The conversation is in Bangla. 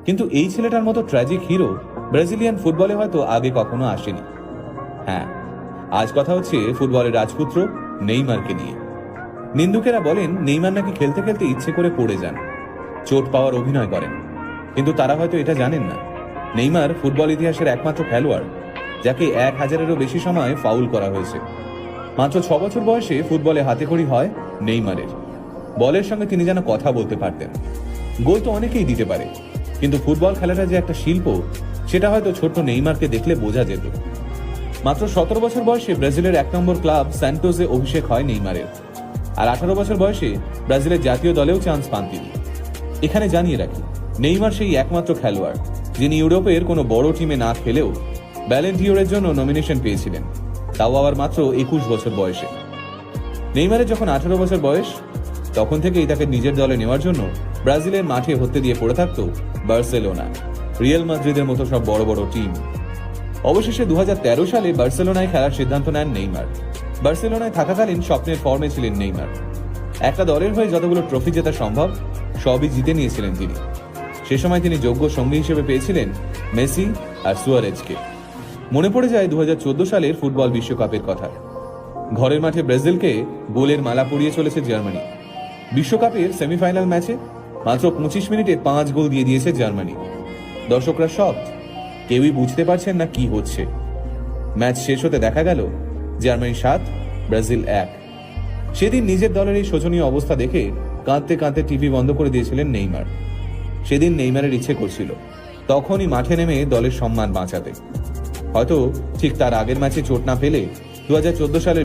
কিন্তু এই ছেলেটার মতো ট্র্যাজিক হিরো ব্রাজিলিয়ান ফুটবলে হয়তো আগে কখনো আসেনি। হ্যাঁ, আজ কথা হচ্ছে ফুটবলের রাজপুত্র নেইমারকে নিয়ে। নিন্দুকেরা বলেন নেইমার নাকি খেলতে খেলতে ইচ্ছে করে পড়ে যান, চোট পাওয়ার অভিনয় করেন। কিন্তু তারা হয়তো এটা জানেন না, নেইমার ফুটবল ইতিহাসের একমাত্র খেলোয়াড় যাকে 1000-এরও বেশি সময় ফাউল করা হয়েছে। মাত্র 6 বছর বয়সে ফুটবলে হাতেখড়ি হয় নেইমারের। বলের সঙ্গে তিনি যেন কথা বলতে পারতেন। গোল তো অনেকেই দিতে পারে, কিন্তু ফুটবল খেলাটা যে একটা শিল্প, সেটা হয়তো ছোট্ট নেইমারকে দেখলে বোঝা যেত। মাত্র 17 বছর বয়সে ব্রাজিলের 1 নম্বর ক্লাব স্যান্টোসে অভিষেক হয় নেইমারের। আর 18 বছর বয়সে ব্রাজিলের জাতীয় দলেও চান্স পান তিনি। এখানে জানিয়ে রাখি, নেইমার সেই একমাত্র খেলোয়াড় যিনি ইউরোপের কোনো বড় টিমে না খেলেও ব্যালেন ডিওরের জন্য নমিনেশন পেয়েছিলেন, তাও আবার মাত্র 21 বছর বয়সে। নেইমারের যখন 18 বছর বয়স, তখন থেকেই তাকে নিজের দলে নেওয়ার জন্য ব্রাজিলের মাঠে হতে দিয়ে পড়ে থাকত বার্সেলোনা, রিয়াল মাদ্রিদের মতো সব বড় বড় টিম। অবশেষে 2013 সালে বার্সেলোনায় খেলার সিদ্ধান্ত নেন নেইমার। বার্সেলোনায় থাকাকালীন স্বপ্নের ফর্মে ছিলেন নেইমার। একটা দলের হয়ে যতগুলো ট্রফি জেতা সম্ভব সবই জিতে নিয়েছিলেন তিনি। সে সময় তিনি যোগ্য সঙ্গী হিসেবে পেয়েছিলেন মেসি আর সুয়ারেজকে। মনে পড়ে যায় 2014 সালের ফুটবল বিশ্বকাপের কথা। ঘরের মাঠে ব্রাজিলকে গোলের মালা পরিয়ে চলেছে জার্মানি। বিশ্বকাপের সেমিফাইনাল ম্যাচে মাত্র 25 মিনিটে 5 গোল দিয়ে দিয়েছে জার্মানি। দর্শকরা সব কেউই বুঝতে পারছেন না কি হচ্ছে। ম্যাচ শেষ হতে দেখা গেল জার্মানি 7, ব্রাজিল 1। সেদিন নিজের দলের এই শোচনীয় অবস্থা দেখে কাঁদতে কাঁদতে টিভি বন্ধ করে দিয়েছিলেন নেইমার। সেদিন নেইমারের ইচ্ছে করছিল তখনই মাঠে নেমে দলের সম্মান বাঁচাতে। হয়তো ঠিক তার আগের ম্যাচে চোট না পেলে 2014 সালের